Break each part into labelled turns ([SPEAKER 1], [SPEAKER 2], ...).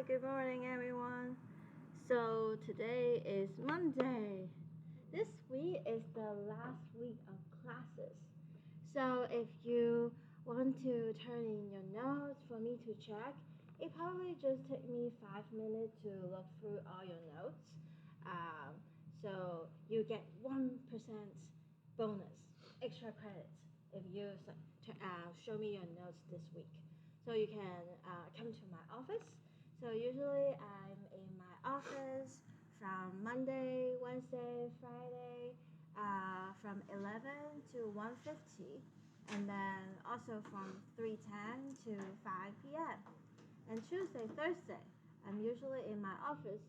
[SPEAKER 1] Hi, good morning everyone. So today is Monday. This week is the last week of classes. So if you want to turn in your notes for me to check, it probably just take me 5 minutes to look through all your notes. So you get 1% bonus extra credits if you show me your notes this week. So you can come to my office. So usually I'm in my office from Monday, Wednesday, Friday, from 11 to 1:50, and then also from 3:10 to 5 p.m. And Tuesday, Thursday, I'm usually in my office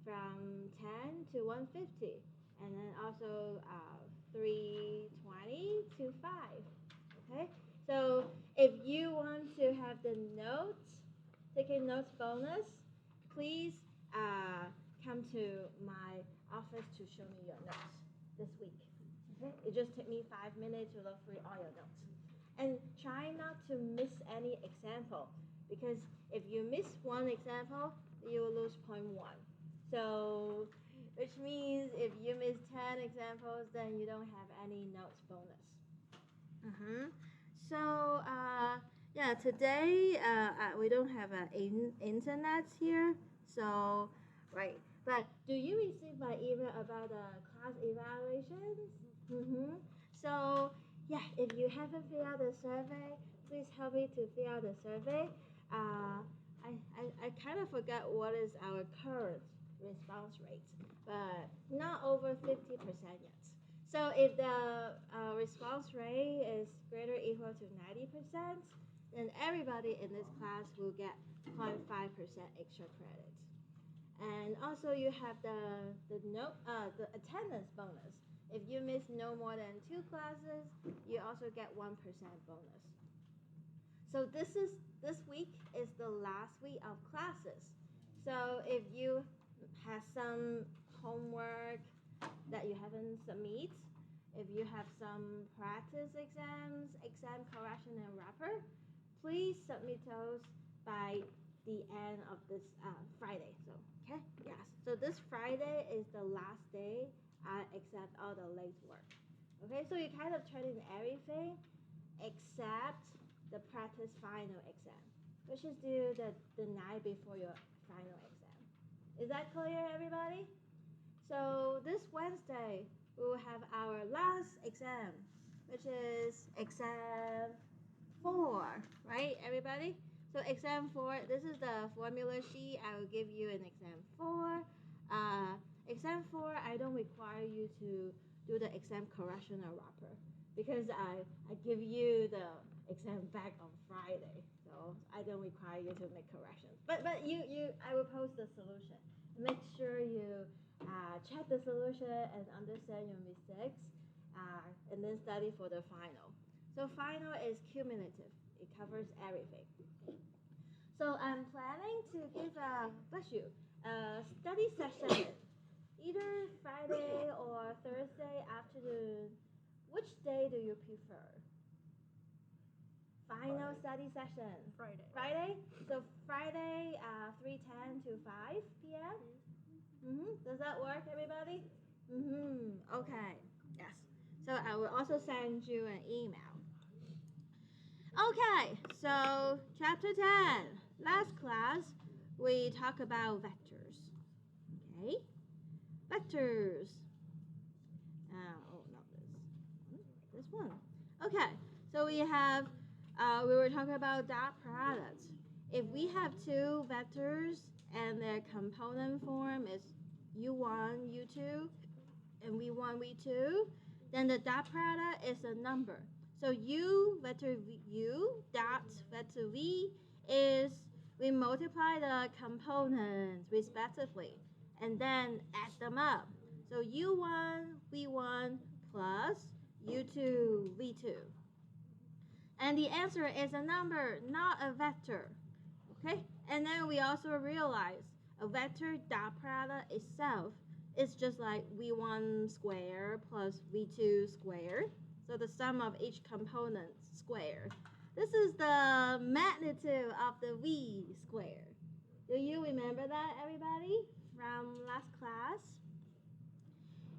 [SPEAKER 1] from 10 to 1:50, and then also 3:20 to 5. Okay, so if you want to have the notes, taking notes bonus, please come to my office to show me your notes this week. Okay, it just took me 5 minutes to look through all your notes, and try not to miss any example, because if you miss one example, you will lose 0.1. So, which means if you miss 10 examples, then you don't have any notes bonus. So yeah, today we don't have an internet here, so right. But do you receive my email about the class evaluations? So yeah, if you haven't filled out the survey, please help me to fill out the survey. I kind of forgot what is our current response rate, but not over 50% yet. So if the response rate is greater or equal to 90%, then everybody in this class will get 0.5% extra credit. And also you have the attendance bonus. If you miss no more than 2 classes, you also get 1% bonus. So this week is the last week of classes. So if you have some homework that you haven't submit, if you have some practice exams, exam correction and wrapper, please submit those by the end of this Friday. So okay, yes. So this Friday is the last day I accept all the late work. Okay, so you kind of turn in everything except the practice final exam, which is due the night before your final exam. Is that clear, everybody? So this Wednesday, we will have our last exam, which is exam 4, right, everybody? So exam 4, this is the formula sheet. I will give you an exam 4. Exam 4, I don't require you to do the exam correction or wrapper, because I give you the exam back on Friday, so I don't require you to make corrections. But I will post the solution. Make sure you check the solution and understand your mistakes, and then study for the final. So final is cumulative. It covers everything. So I'm planning to give a study session either Friday or Thursday afternoon. Which day do you prefer? Final study session.
[SPEAKER 2] Friday.
[SPEAKER 1] Friday? So Friday, 3:10 to 5 p.m.? Does that work, everybody? Okay. Yes. So I will also send you an email. Okay, so chapter 10. Last class, we talk about vectors. Okay? Vectors. Oh, not this one. This one. Okay, so we were talking about dot products. If we have 2 vectors and their component form is u1, u2, and v1, v2, then the dot product is a number. So u vector u dot vector v is, we multiply the components respectively and then add them up. So u1 v1 plus u2 v2. And the answer is a number, not a vector. Okay? And then we also realize a vector dot product itself is just like v1 squared plus v2 squared. So the sum of each component squared. This is the magnitude of the v squared. Do you remember that, everybody, from last class?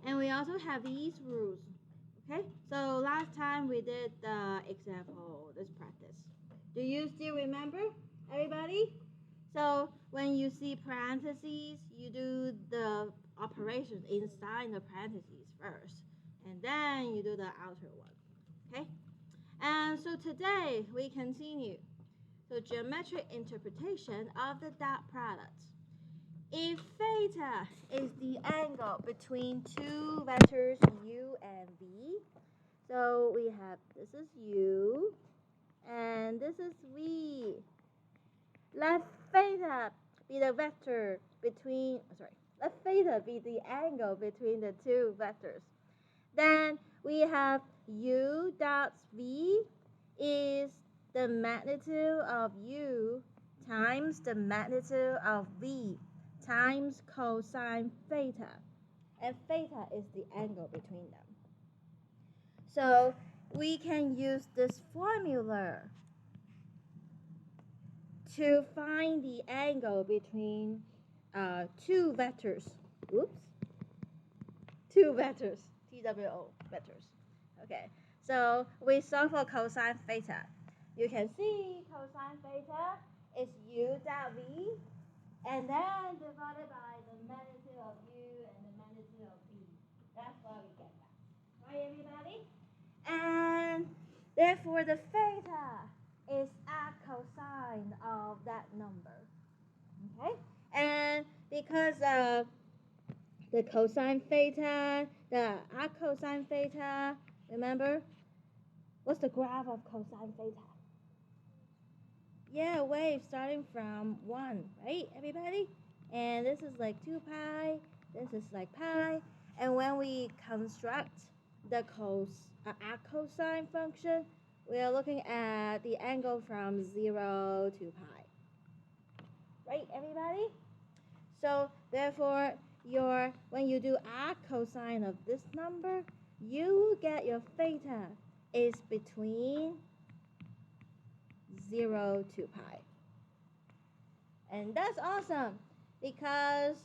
[SPEAKER 1] And we also have these rules. Okay, so last time we did the example, this practice. Do you still remember, everybody? So when you see parentheses, you do the operations inside the parentheses first, and then you do the outer one. Okay? And so today we continue. So geometric interpretation of the dot product. If theta is the angle between two vectors u and v, so we have this is u and this is v. Let theta be the vector between, let theta be the angle between the two vectors. Then we have u dot v is the magnitude of u times the magnitude of v times cosine theta. And theta is the angle between them. So we can use this formula to find the angle between two vectors. Oops. Two vectors. TWO vectors. Okay. So we solve for cosine theta. You can see cosine theta is u dot v, and then divided by the magnitude of u and the magnitude of v. That's why we get that. Right, everybody? And therefore, the theta is arc cosine of that number. Okay? And because of the cosine theta, the arc cosine theta, remember? What's the graph of cosine theta? Yeah, wave starting from 1, right, everybody? And this is like 2 pi, this is like pi. And when we construct the arc cosine function, we are looking at the angle from 0 to pi. Right, everybody? So therefore, when you do arc cosine of this number, you get your theta is between 0 to pi. And that's awesome because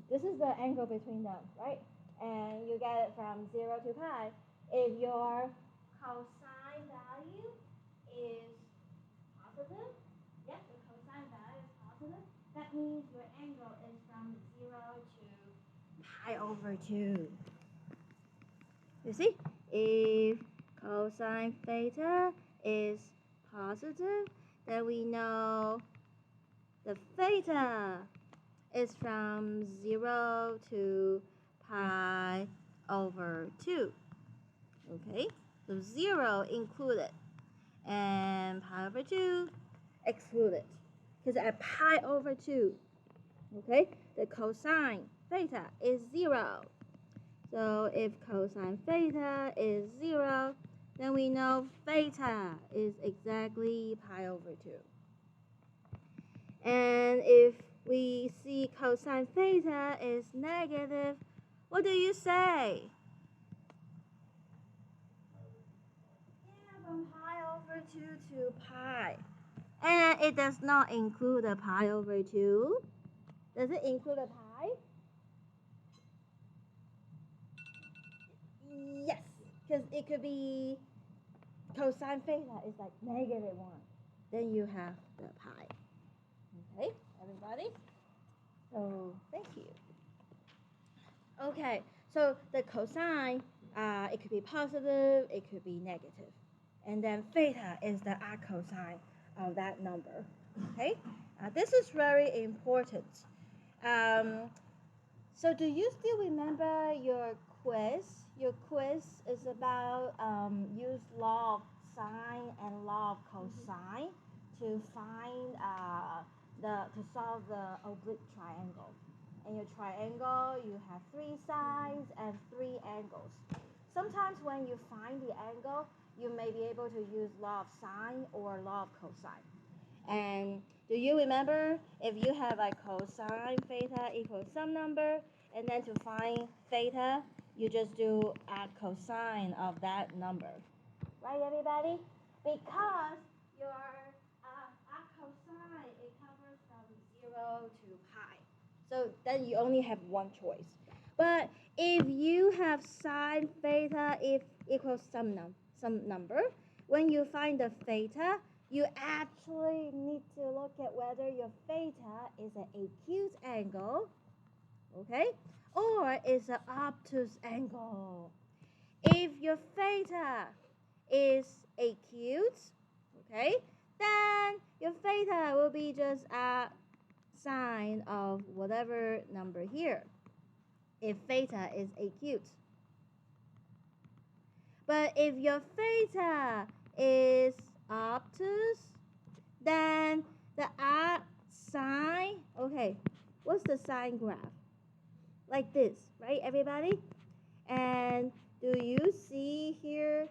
[SPEAKER 1] this is the angle between them, right? And you get it from 0 to pi. If your cosine value is positive, yes, the cosine value is positive, that means your angle is from 0 to pi over 2. You see? If cosine theta is positive, then we know the theta is from 0 to pi over 2. Okay, so 0 included and pi over 2 excluded. Because at pi over 2, okay, the cosine theta is 0. So if cosine theta is 0, then we know theta is exactly pi over 2. And if we see cosine theta is negative, what do you say? Yeah, from pi over 2 to pi. And it does not include a pi over 2. Does it include a pi? Yes, because it could be cosine theta is like -1. Then you have the pi. Okay, everybody? So, thank you. Okay, so the cosine, it could be positive, it could be negative. And then theta is the arc cosine of that number. Okay, this is very important. So do you still remember your quiz? Your quiz is about use law of sine and law of cosine to find to solve the oblique triangle. In your triangle, you have 3 sides and 3 angles. Sometimes when you find the angle, you may be able to use law of sine or law of cosine. And do you remember if you have like cosine theta equals some number, and then to find theta, you just do add cosine of that number. Right, everybody? Because your cosine, it covers from then you only have one choice. But if you have sine theta if equals some number, when you find the theta, you actually need to look at whether your theta is an acute angle, okay, or is an obtuse angle. If your theta is acute, okay, then your theta will be just a sine of whatever number here, if theta is acute. But if your theta is obtuse, then the sine, okay, what's the sine graph? Like this, right, everybody? And do you see here,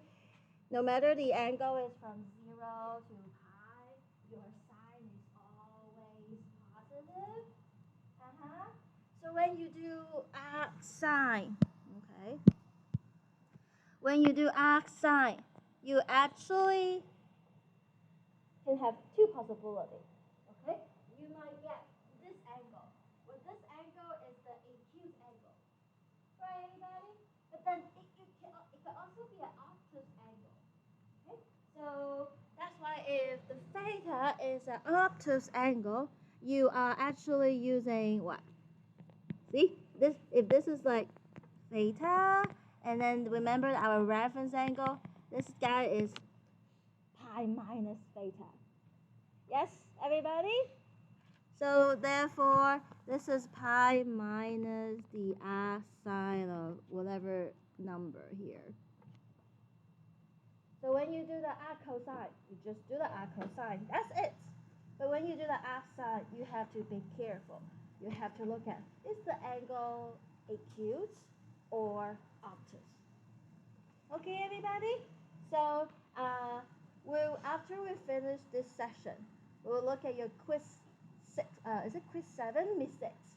[SPEAKER 1] no matter the angle is from 0 to pi, your sine is always positive? So when you do arc sine, okay, when you do arc sine, you actually can have two possibilities, okay? You might get this angle. Well, this angle is the acute angle, right, everybody? But then it can also be an obtuse angle, okay? So that's why if the theta is an obtuse angle, you are actually using what? See, if this is like theta, and then remember our reference angle, this guy is pi minus theta. Yes, everybody? So therefore, this is pi minus the r sine of whatever number here. So when you do the r cosine, you just do the r cosine. That's it. But when you do the r sine, you have to be careful. You have to look at, is the angle acute or obtuse? Okay, everybody? So after we finish this session, we'll look at your quiz 6. Is it quiz 7? Mistakes.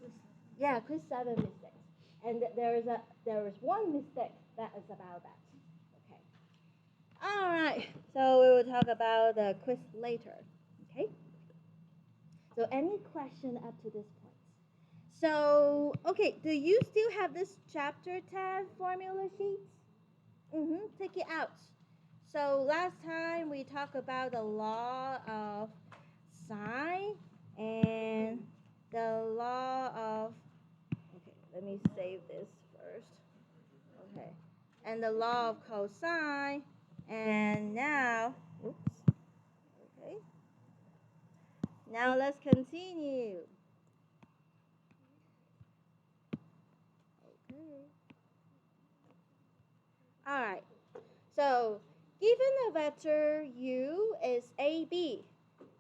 [SPEAKER 1] Yeah, quiz 7 mistakes. And there is one mistake that is about that. Okay. All right. So we will talk about the quiz later. Okay. So any question up to this point? So okay, do you still have this chapter 10 formula sheets? Take it out. So last time we talked about the law of sine and the law of, okay, let me save this first. Okay, and the law of cosine, and now, oops, okay, now let's continue. Okay. All right. So, given a vector u is AB,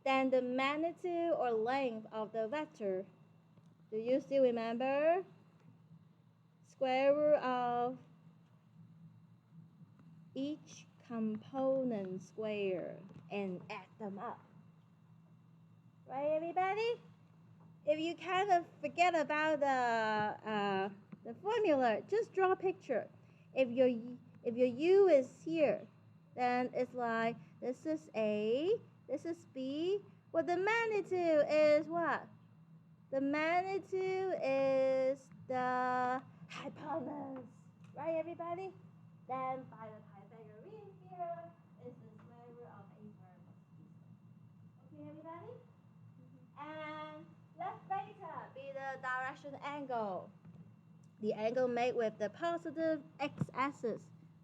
[SPEAKER 1] then the magnitude or length of the vector, do you still remember? Square root of each component square and add them up. Right, everybody? If you kind of forget about the formula, just draw a picture. If your u is here, then it's like this is A, this is B. Well, the magnitude is what? The magnitude is the hypotenuse. Right, everybody? Then by the Pythagorean theorem, is the square root of A squared plus B squared. Okay, everybody? And let theta be the direction angle. The angle made with the positive x-axis.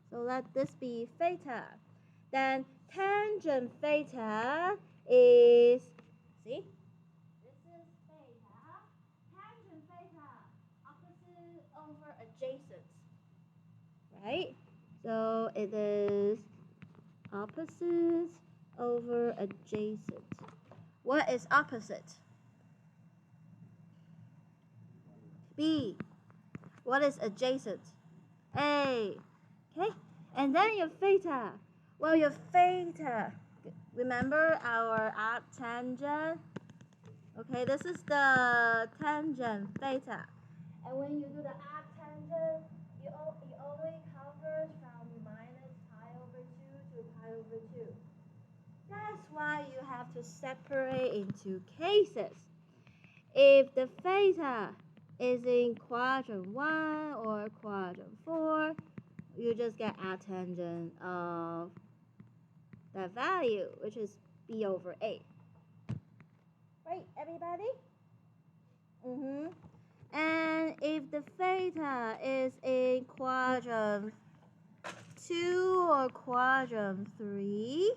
[SPEAKER 1] So let this be theta. Then tangent theta is, see? This is theta. Tangent theta, opposite over adjacent. Right? So it is opposite over adjacent. What is opposite? B. What is adjacent? A. Okay? And then your theta. Well, your theta. Remember our arctangent? Okay, this is the tangent theta. And when you do the arctangent, you only cover from minus pi over 2 to pi over 2. That's why you have to separate into cases. If the theta is in quadrant 1 or quadrant 4, you just get arctangent of that value, which is b over a. Right, everybody? And if the theta is in quadrant 2 or quadrant 3,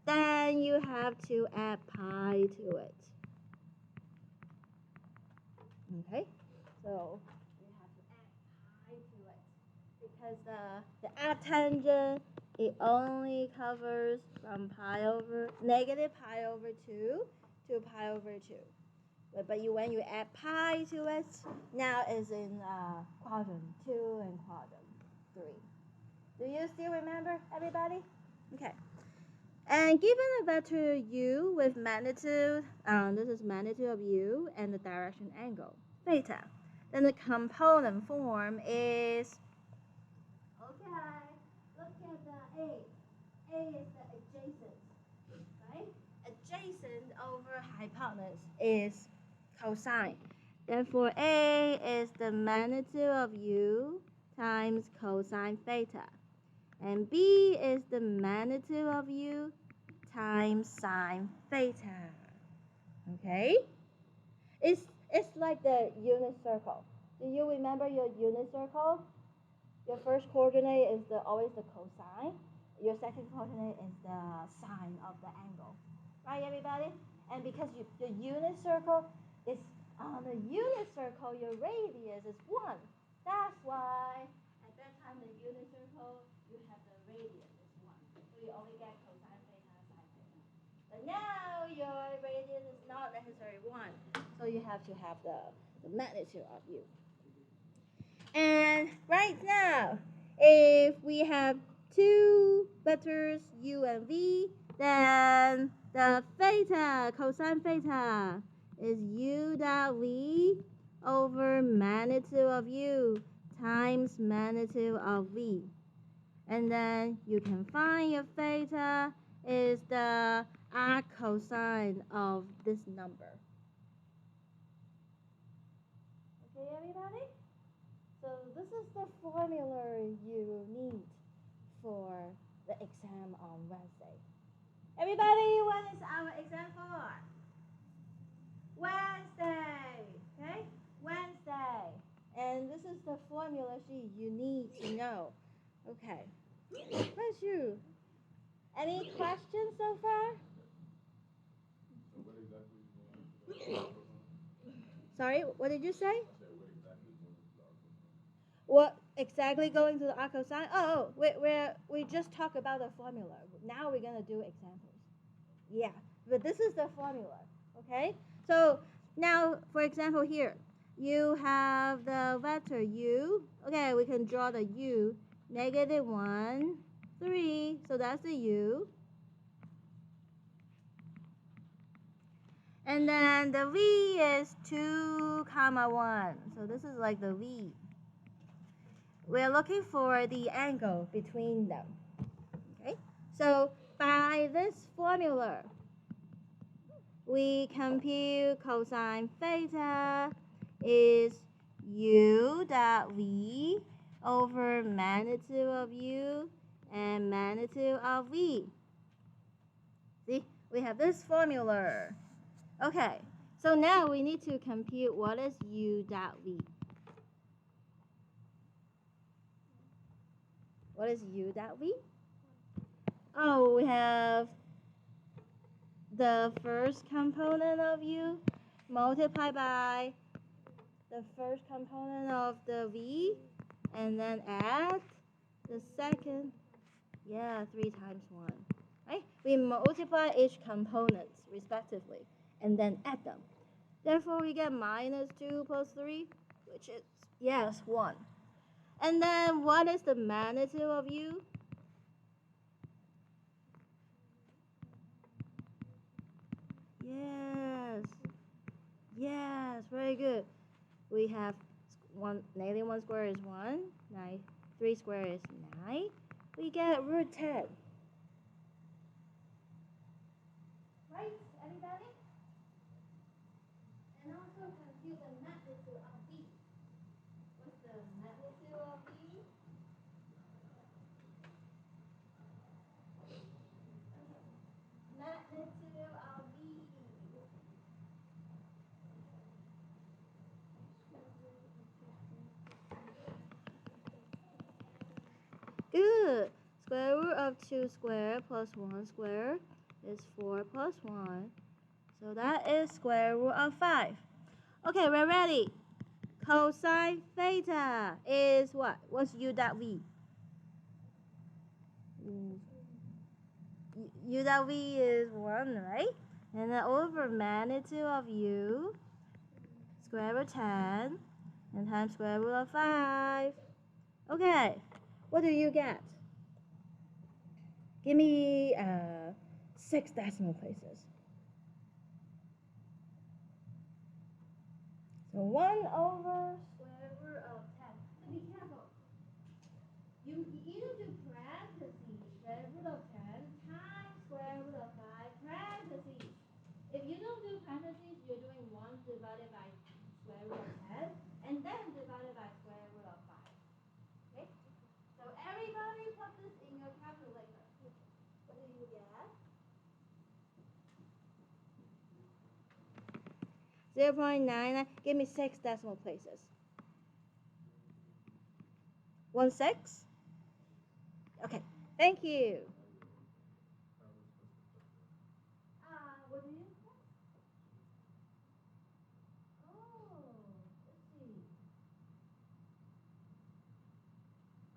[SPEAKER 1] then you have to add pi to it. Okay, so you have to add pi to it because the arctangent, it only covers from negative pi over 2 to pi over 2. But when you add pi to it, now it's in quadrant 2 and quadrant 3. Do you still remember, everybody? Okay. And given a vector u with magnitude, this is magnitude of u and the direction angle, theta, then the component form is, okay, look at the A. A is the adjacent, right? Adjacent over hypotenuse is cosine. Therefore, A is the magnitude of u times cosine theta. And B is the magnitude of u times sine theta. Okay? It's like the unit circle. Do you remember your unit circle? Your first coordinate is always the cosine. Your second coordinate is the sine of the angle. Right, everybody? And because your unit circle is on the unit circle, your radius is 1. That's why at that time the unit circle, you have the radius is 1. So you only get cosine theta, sine theta. But now your radius is not necessarily 1. So you have to have the magnitude of u. And right now, if we have two vectors u and v, then the theta, cosine theta, is u dot v over magnitude of u times magnitude of v. And then you can find your theta is the arc cosine of this number. Okay, everybody? So this is the formula you need for the exam on Wednesday. Everybody, what is our exam for? Wednesday, okay? Wednesday. And this is the formula sheet you need to know. Okay. Where's you? Any questions so far? Sorry, what did you say? What exactly going to the arc cosine? Oh, we just talked about the formula. Now we're gonna do examples. Yeah, but this is the formula. Okay. So now, for example, here you have the vector u. Okay, we can draw the u. Negative 1, 3. So that's the u. And then the v is 2, 1. So this is like the v. We're looking for the angle between them. Okay? So by this formula, we compute cosine theta is u dot v over magnitude of u and magnitude of v. See, we have this formula. Okay, so now we need to compute what is u dot v. What is u dot v? Oh, we have the first component of u multiplied by the first component of the v, and then add the second, 3 times 1. Right? We multiply each component respectively, and then add them. Therefore, we get minus 2 plus 3, which is, 1. And then what is the magnitude of u? Yes, very good. We have negative 1 squared is 1, 3 squared is 9. We get root 10. Right, everybody? And also also compute the magnitude of V. What's the magnitude of V? Magnitude of V. Good. Square root of 2 squared plus 1 squared is 4 plus 1. So that is square root of 5. Okay, we're ready. Cosine theta is what? What's u dot v? U dot v is 1, right? And then over magnitude of u, square root 10, and times square root of 5. Okay, what do you get? Give me 6 decimal places. So 1 over square root of 10. So be careful. You either do parentheses, square root of 10 times square root of 5, parentheses. If you don't do parentheses, you're doing 1 divided by square root of 10, and then divided by square root of 5. Okay? So everybody put this in your calculator. What do you get? 0.99. Give me 6 decimal places. 1 6? Okay, thank you. What do you say? Oh, let's see.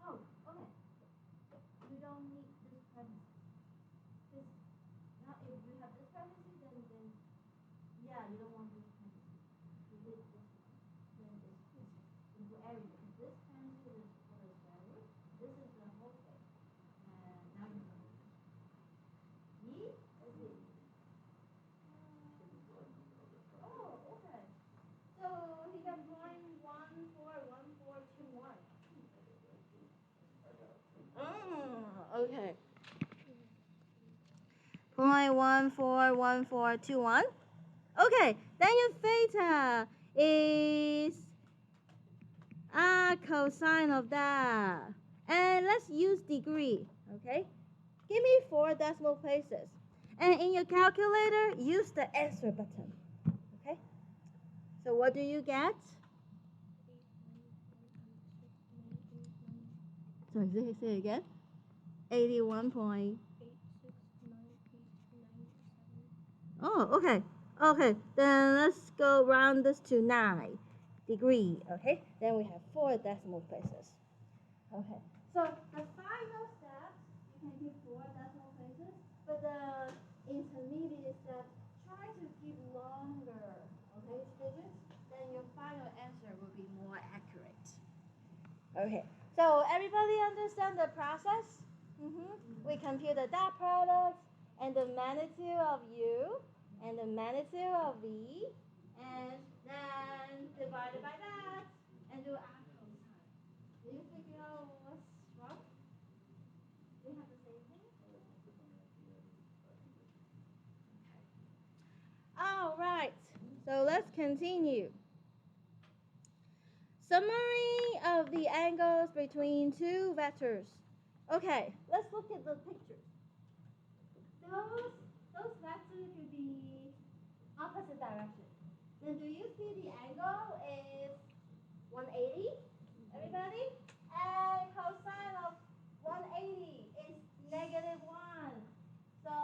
[SPEAKER 1] Oh, okay. You don't need this parentheses. This, now if you have this parentheses, then yeah, you don't want this parentheses. You need this one. Then this piece. You do everything. This parentheses is for the square root. This is the whole thing. And now you know. Me? Let's see. Oh, okay. So he can point 1 4 1 4 2 1. Oh, okay. 0.141421. Okay, then your theta is cosine of that. And let's use degree, okay? Give me 4 decimal places. And in your calculator, use the answer button, okay? So what do you get? Sorry, say it again. 81 point. Oh, okay. Okay, then let's go round this to 9 degree, okay? Then we have 4 decimal places. Okay, so the final steps, you can keep 4 decimal places, but the intermediate steps, try to keep longer, okay, digits, then your final answer will be more accurate. Okay, so everybody understand the process? We compute the dot product and the magnitude of u and the magnitude of v, and then divided by that and do actual sign. Do you figure out what's wrong? Do you have the same thing? All right, so let's continue. Summary of the angles between 2 vectors. Okay, let's look at the pictures. Those vectors could be opposite direction. Then do you see the angle is 180? Everybody? And cosine of 180 is -1. So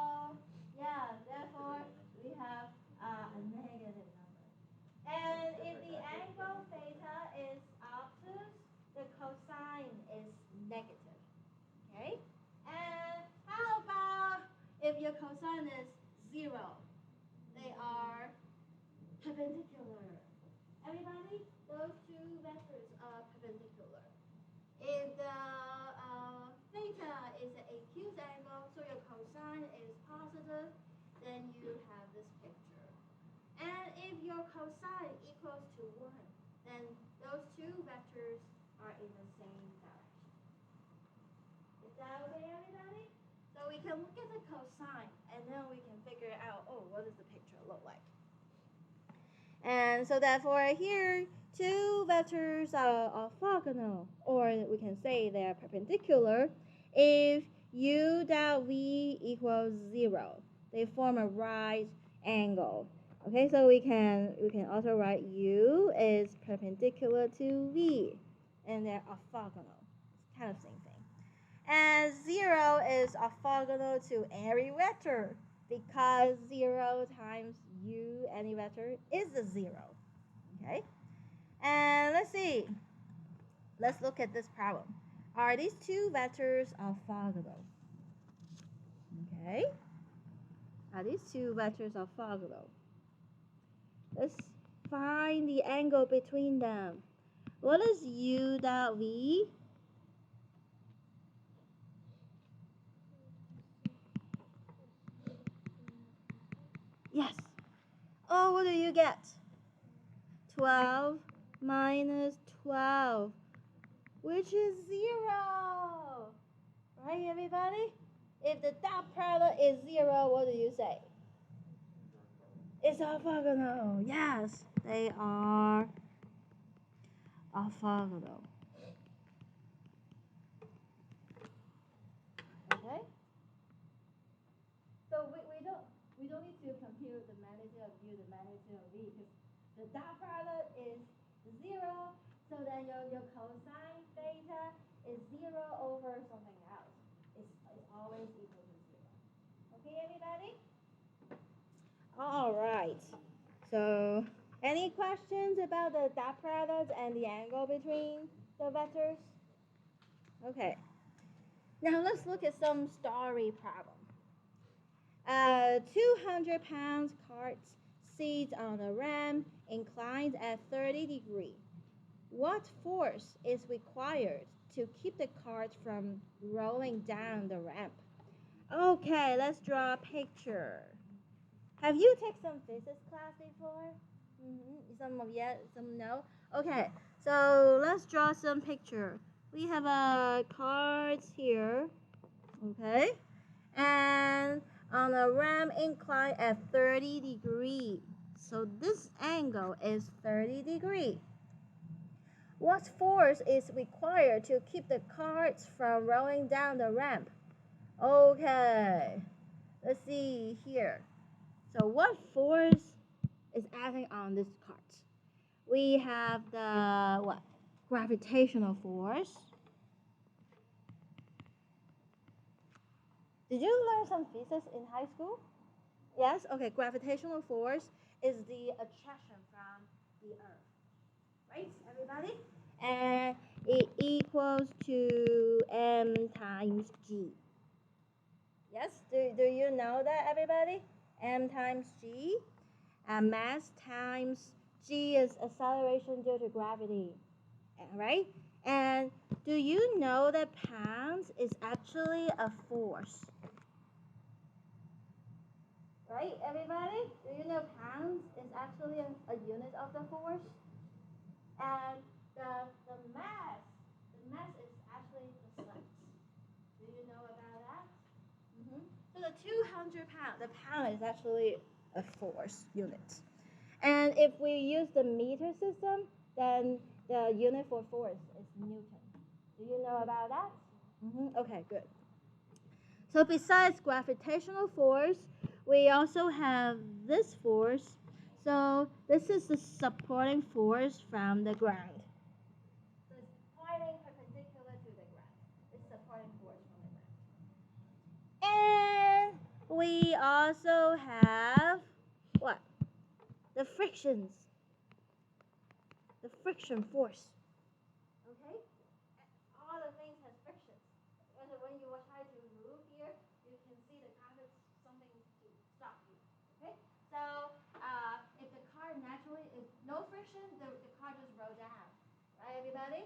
[SPEAKER 1] yeah, therefore we have a negative number. And if the angle theta is obtuse, the cosine is negative. Okay? And how about if your cosine is 0? They are perpendicular. Everybody, those 2 vectors are perpendicular. If the theta is an acute angle, so your cosine is positive, then you have this picture. And if your cosine equals to 1, then those 2 vectors are in the same direction. Is that okay, everybody? So we can look at the cosine, and then we can figure out, oh, what does the picture look like? And so therefore here, two vectors are orthogonal, or we can say they are perpendicular, if u dot v equals 0. They form a right angle. Okay, so we can also write u is perpendicular to v, and they're orthogonal. It's kind of same thing. And 0 is orthogonal to every vector because 0 times u any vector is a 0. Okay? And let's see. Let's look at this problem. Are these two vectors orthogonal? Okay? Are these two vectors orthogonal? Let's find the angle between them. What is u dot v? Yes. Oh, what do you get? 12 minus 12, which is 0. Right, everybody? If the dot product is 0, what do you say? It's orthogonal. Yes, they are orthogonal. Okay? So we don't need to compute the magnitude of u, the magnitude of v, because the dot product is 0, so then your cosine theta is 0 over something else. It's always equal to 0. Okay, everybody? All right. So, any questions about the dot product and the angle between the vectors? Okay. Now let's look at some story problem. 200 pounds cart sits on a ramp inclined at 30 degrees. What force is required to keep the cart from rolling down the ramp? Okay, let's draw a picture. Have you taken some physics class before? Some of yes, some no. Okay, so let's draw some picture. We have a cards here. Okay, and on a ramp incline at 30 degrees. So this angle is 30 degrees. What force is required to keep the carts from rolling down the ramp? Okay, let's see here. So what force is acting on this cart? We have the what? Gravitational force. Did you learn some physics in high school? Yes? Okay, gravitational force is the attraction from the earth. Right, everybody? And it equals to m times g. Yes? Do you know that, everybody? M times g. Mass times g is acceleration due to gravity. Right? And do you know that pounds is actually a force? Right, everybody? Do you know pounds is actually a unit of the force? And the mass is actually the sleds. Do you know about that? So the 200 pound, the pound is actually a force unit. And if we use the meter system, then the unit for force is Newton. Do you know about that? Okay, good. So besides gravitational force, we also have this force. So this is the supporting force from the ground. So it's pointing perpendicular to the ground. It's supporting force from the ground. And we also have what? The frictions. The friction force. Okay? All the things has friction. And when you try to move here, you can see the carpet something to stop you. Okay? So if the car naturally is no friction, the car just roll down. Right, everybody?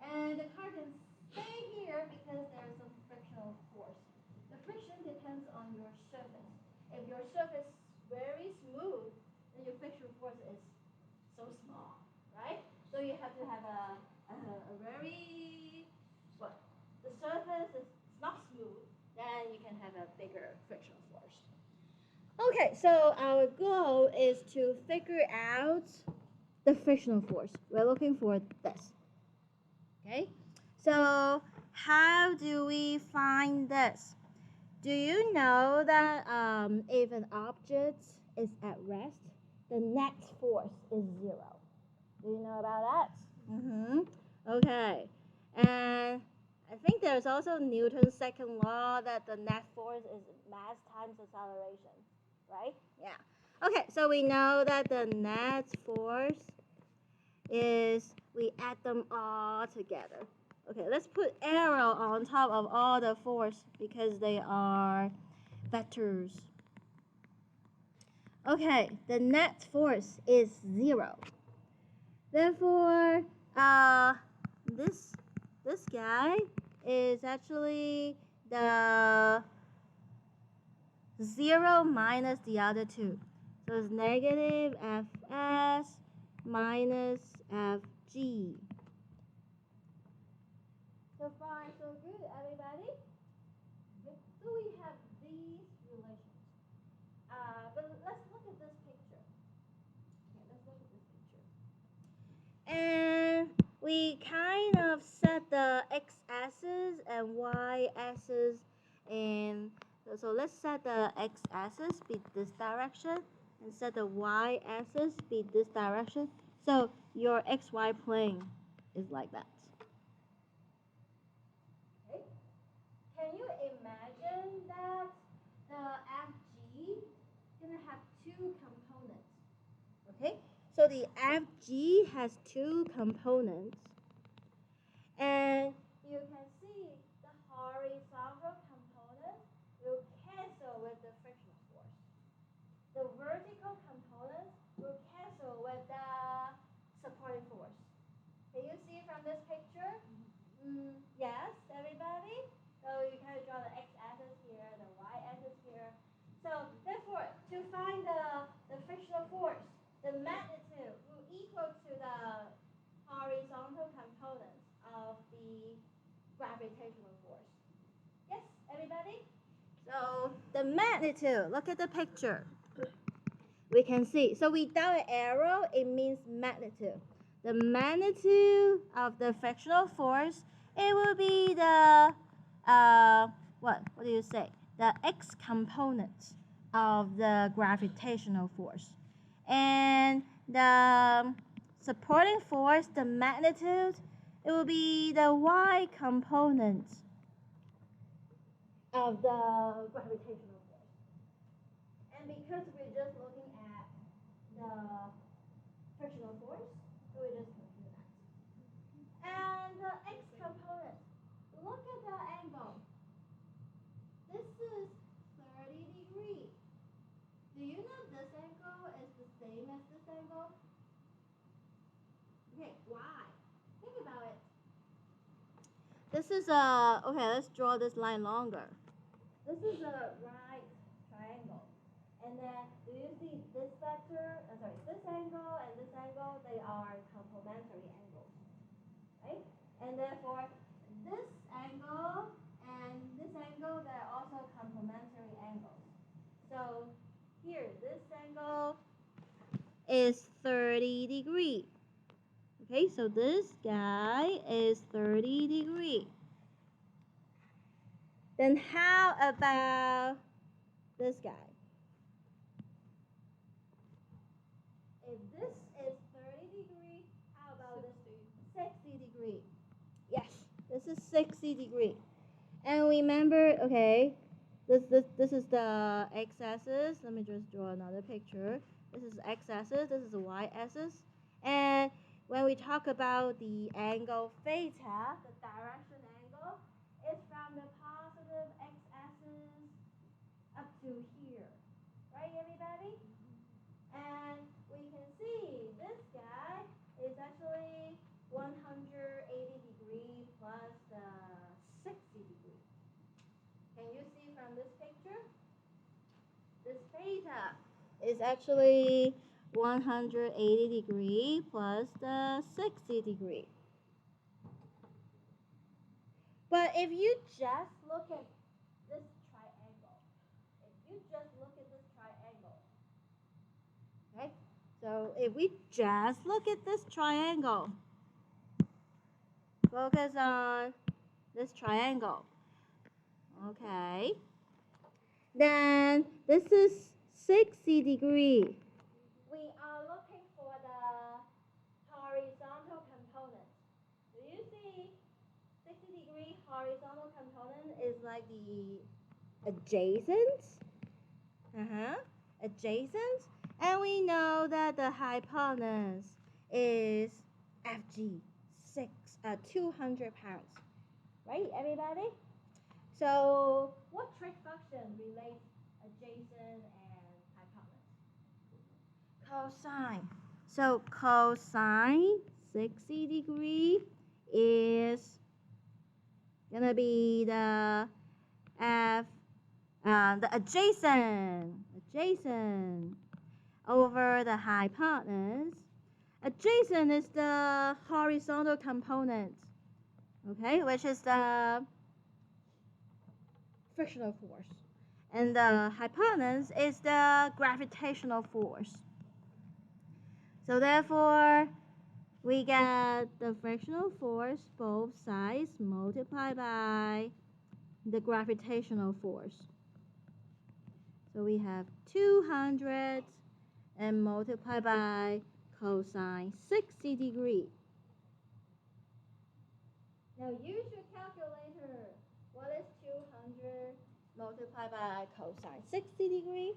[SPEAKER 1] And the car can stay here because there's some frictional force. The friction depends on your surface. If your surface is very smooth, then your friction force is so small, right? So you have to have a very, what? The surface is not smooth, then you can have a bigger frictional force. Okay, so our goal is to figure out the frictional force. We're looking for this. Okay, so how do we find this? Do you know that if an object is at rest, the net force is 0? Do you know about that? Mm-hmm. Okay. And I think there's also Newton's second law that the net force is mass times acceleration, right? Yeah. Okay, so we know that the net force is we add them all together. Okay, let's put arrow on top of all the force because they are vectors. Okay, the net force is 0. Therefore, this this guy is actually the 0 minus the other two. So it's negative Fs minus Fg. So far, so good, everybody. Good. So we have these relations. But let's look at this picture. Okay, let's look at this picture. And we kind of set the x-axis and y-axis, and so let's set the x-axis be this direction and set the y-axis be this direction. So your xy plane is like that. Okay. Can you imagine that the FG is gonna have two components? Okay, so the FG has two components, and you can see the horizontal component will cancel with the frictional force. The vertical component will cancel with the supporting force. Can you see from this picture? Yes, everybody? So you kind of draw the x-axis here, the y-axis here. So therefore, to find the frictional force, the magnitude will equal to the horizontal component of the gravitational force. Yes, everybody? So the magnitude, look at the picture. We can see. So without an arrow, it means magnitude. The magnitude of the frictional force, it will be the, what do you say? The x component of the gravitational force. And the supporting force, the magnitude, it will be the y component of the gravitational force. And because we're just looking at the frictional force, so we just compute that. And the x component, look at the angle. This is 30 degrees. Do you know this angle is the same as this angle? Okay, why? Think about it. This is a, okay, let's draw this line longer. This is a right triangle. And then, do you see this vector, this angle and this angle, they are complementary angles, right? And therefore, this angle and this angle, they're also complementary angles. So here, this angle is 30 degrees. Okay, so this guy is 30 degrees. Then how about this guy? If this is 30 degrees, how about 60 degrees? Yes, this is 60 degrees. And remember, okay, this is the x-axis. Let me just draw another picture. This is x-axis, this is the y-axis. And when we talk about the angle theta, the direction angle, it's from the positive x-axis up to here. Right, everybody? And we can see this guy is actually 180 degrees plus 60 degrees. Can you see from this picture? This theta is actually 180 degrees plus the 60 degree. But if you just look at this triangle, So if we just look at this triangle, focus on this triangle. Okay. Then this is 60 degree. We are looking for the horizontal component. Do you see 60-degree horizontal component is like the adjacent? Adjacent. And we know that the hypotenuse is FG, 200 pounds. Right, everybody? So what trig function relates adjacent and hypotenuse? Cosine. So cosine 60 degree is gonna be the the adjacent over the hypotenuse. Adjacent is the horizontal component, okay, which is the frictional force. And the hypotenuse is the gravitational force. So therefore, we get the frictional force both sides multiplied by the gravitational force. So we have 200 and multiply by cosine 60 degree. Now use your calculator. What is 200 multiplied by cosine 60 degree?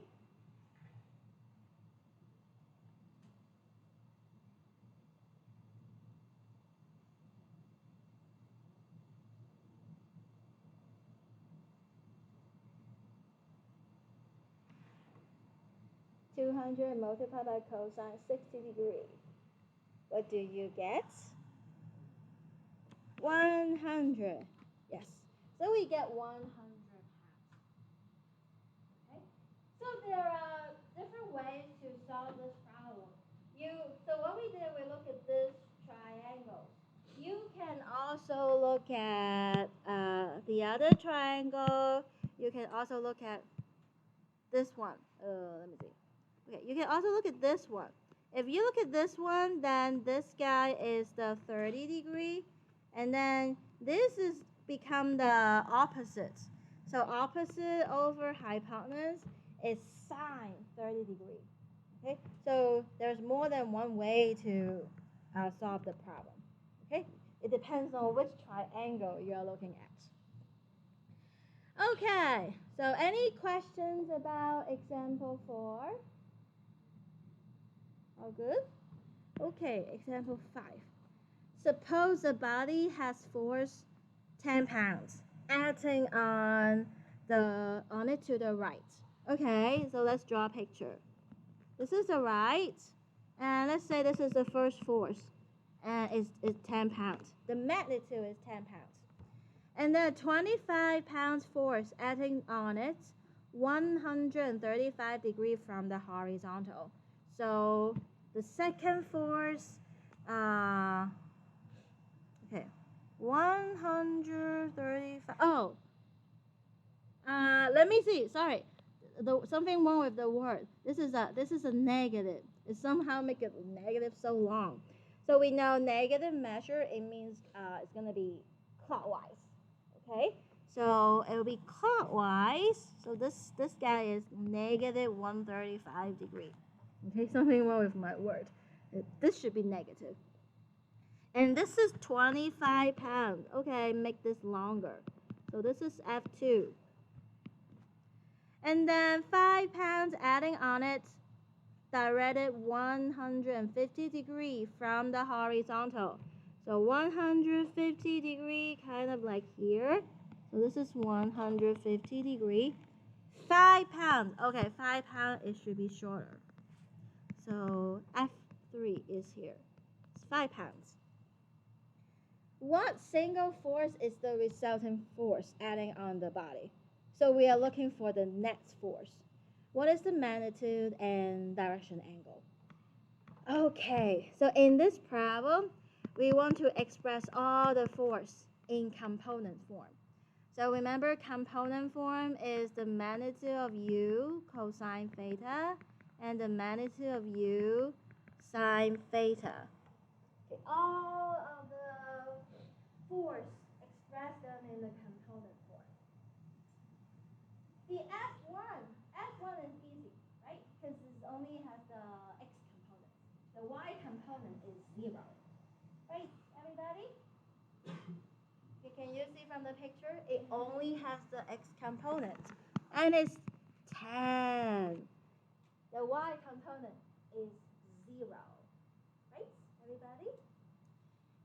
[SPEAKER 1] Multiplied by cosine 60 degree. What do you get? 100. Yes. So we get 100 pounds. Okay. So there are different ways to solve this problem. So what we did, we look at this triangle. You can also look at the other triangle. You can also look at this one. Let me see. Okay, you can also look at this one. If you look at this one, then this guy is the 30 degree, and then this is become the opposite. So opposite over hypotenuse is sine 30 degree. Okay, so there's more than one way to solve the problem. Okay, it depends on which triangle you're looking at. Okay, so any questions about example 4? All good? Okay, example 5. Suppose a body has force 10 pounds acting on it to the right. Okay, so let's draw a picture. This is the right, and let's say this is the first force, and it's 10 pounds. The magnitude is 10 pounds. And then 25 pounds force acting on it 135 degrees from the horizontal. So the second force, okay, 135. Oh, let me see. Sorry, something wrong with the word. This is a negative. It somehow make it negative so long. So we know negative measure. It means it's gonna be clockwise. Okay, so it will be clockwise. So this guy is negative 135 degrees. Okay, something wrong with my word. This should be negative. And this is 25 pounds. Okay, make this longer. So this is F2. And then 5 pounds adding on it, directed 150 degrees from the horizontal. So 150 degree, kind of like here. So this is 150 degree. 5 pounds. Okay, 5 pounds, it should be shorter. So F3 is here. It's 5 pounds. What single force is the resultant force adding on the body? So we are looking for the net force. What is the magnitude and direction angle? Okay, so in this problem, we want to express all the force in component form. So remember, component form is the magnitude of u cosine theta and the magnitude of u sine theta. Okay, all of the force, express them in the component form. The F1 is easy, right? Because it only has the x component. The y component is 0. Right, everybody? Can you see from the picture? It only has the x component. And it's 10. The y component is 0. Right, everybody?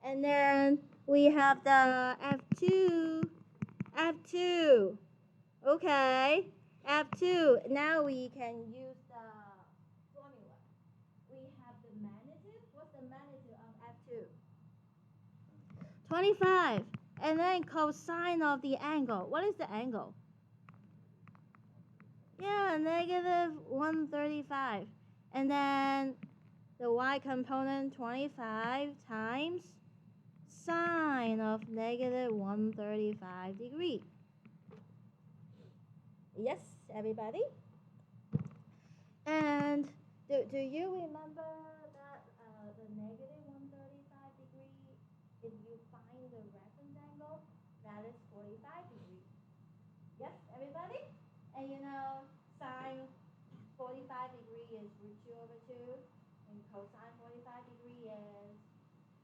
[SPEAKER 1] And then we have the F2. F2. Okay. F2. Now we can use the formula. We have the magnitude. What's the magnitude of F2? 25. And then cosine of the angle. What is the angle? Yeah, negative 135. And then the y component 25 times sine of negative 135 degree. Yes, everybody? And do you remember that the negative 135 degree, if you find the reference angle, that is 45 degrees. Yes, everybody? And you know, sine 45 degree is root 2 over 2, and cosine 45 degree is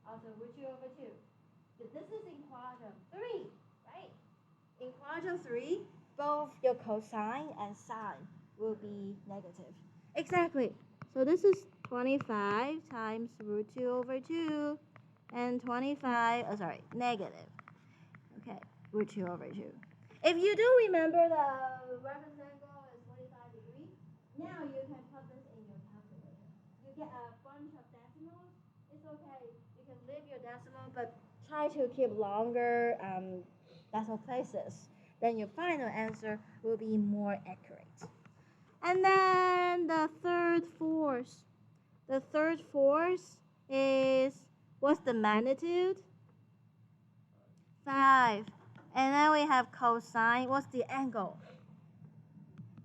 [SPEAKER 1] also root 2 over 2. But this is in quadrant 3, right? In quadrant 3, both your cosine and sine will be negative. Exactly. So this is 25 times root 2 over 2, and 25, negative. Okay, root 2 over 2. If you do remember the reference angle is 45 degrees, now you can put this in your calculator. You get a bunch of decimals. It's okay. You can leave your decimal, but try to keep longer decimal places. Then your final answer will be more accurate. And then the third force. The third force is, what's the magnitude? 5. And then we have cosine. What's the angle?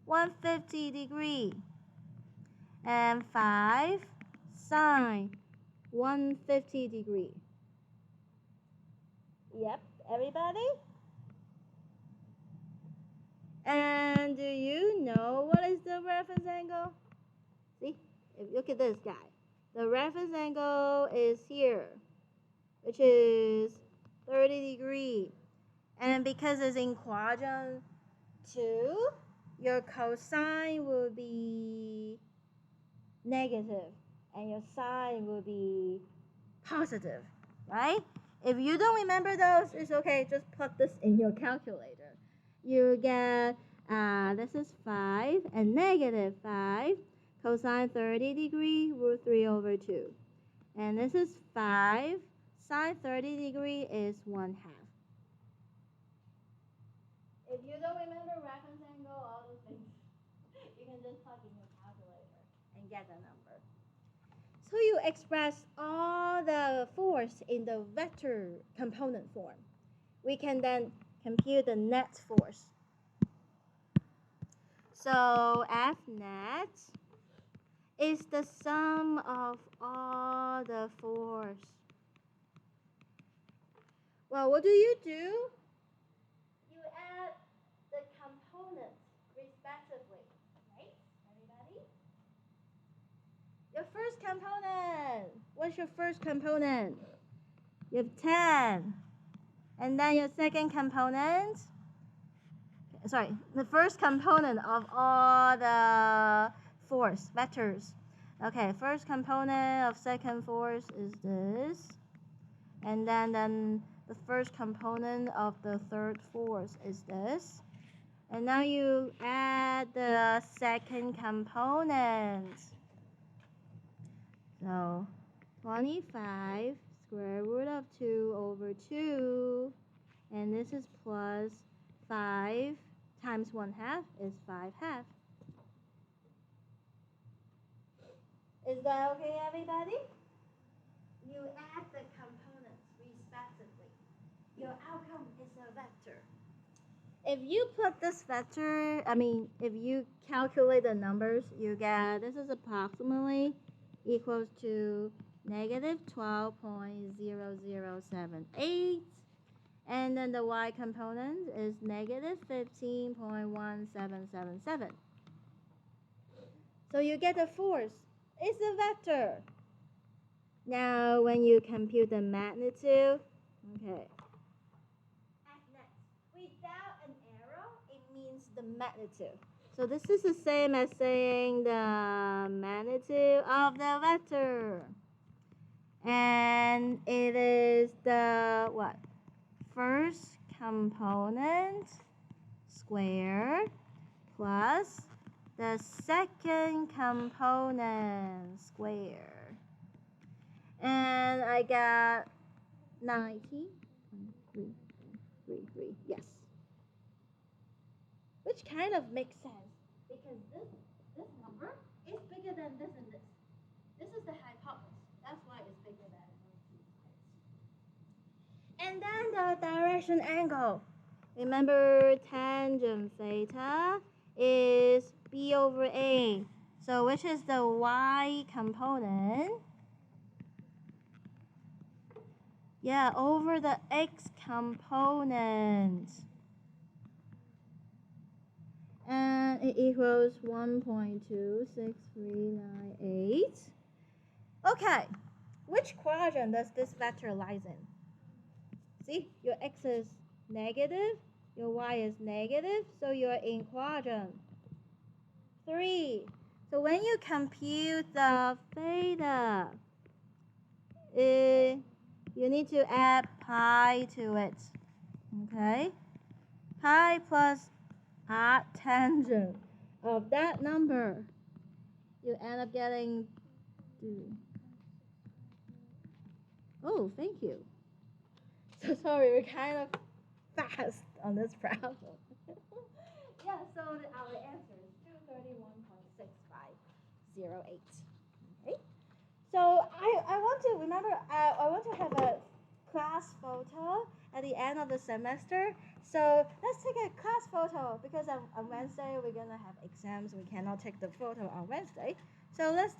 [SPEAKER 1] 150 degree. And 5 sine 150 degree. Yep, everybody? And do you know what is the reference angle? See, look at this guy. The reference angle is here, which is 30 degree. And because it's in quadrant 2, your cosine will be negative and your sine will be positive, right? If you don't remember those, it's okay. Just put this in your calculator. You get, this is 5 and negative 5. Cosine 30 degree, root 3 over 2. And this is 5. Sine 30 degree is 1/2. If you don't remember reference angle, all those things, you can just plug in your calculator and get the number. So you express all the force in the vector component form. We can then compute the net force. So F net is the sum of all the force. Well, what do? You add the components respectively, right? Everybody? Your first component. What's your first component? You have 10. And then your second component. The first component of all the force vectors. Okay, first component of second force is this. And then the first component of the third force is this. And now you add the second component. So 25 square root of 2 over 2. And this is plus 5 times 1/2 is 5/2. Is that okay, everybody? You add the components respectively. Your outcome is a vector. If you put this vector, if you calculate the numbers, you get, this is approximately equals to negative 12.0078. And then the y component is negative 15.1777. So you get the force. It's a vector. Now when you compute the magnitude, okay. Without an arrow, it means the magnitude. So this is the same as saying the magnitude of the vector. And it is the what? First component squared plus the second component squared. And I got 19.333. Yes. Which kind of makes sense because this number is bigger than this and this. This is the hypotenuse. That's why it's bigger than this. And then the direction angle. Remember tangent theta is b over a. So which is the y component? Yeah, over the x component. And it equals 1.26398. Okay, which quadrant does this vector lies in? See, your x is negative, your y is negative, so you're in quadrant 3. So when you compute the theta, you need to add pi to it. Okay? Pi plus arctangent of that number, you end up getting 2. Oh, thank you. So sorry, we're kind of fast on this problem. Yeah, so our answer is 231.6508. Okay? So I want to remember, I want to have a class photo at the end of the semester. So let's take a class photo because on Wednesday we're going to have exams. We cannot take the photo on Wednesday. So let's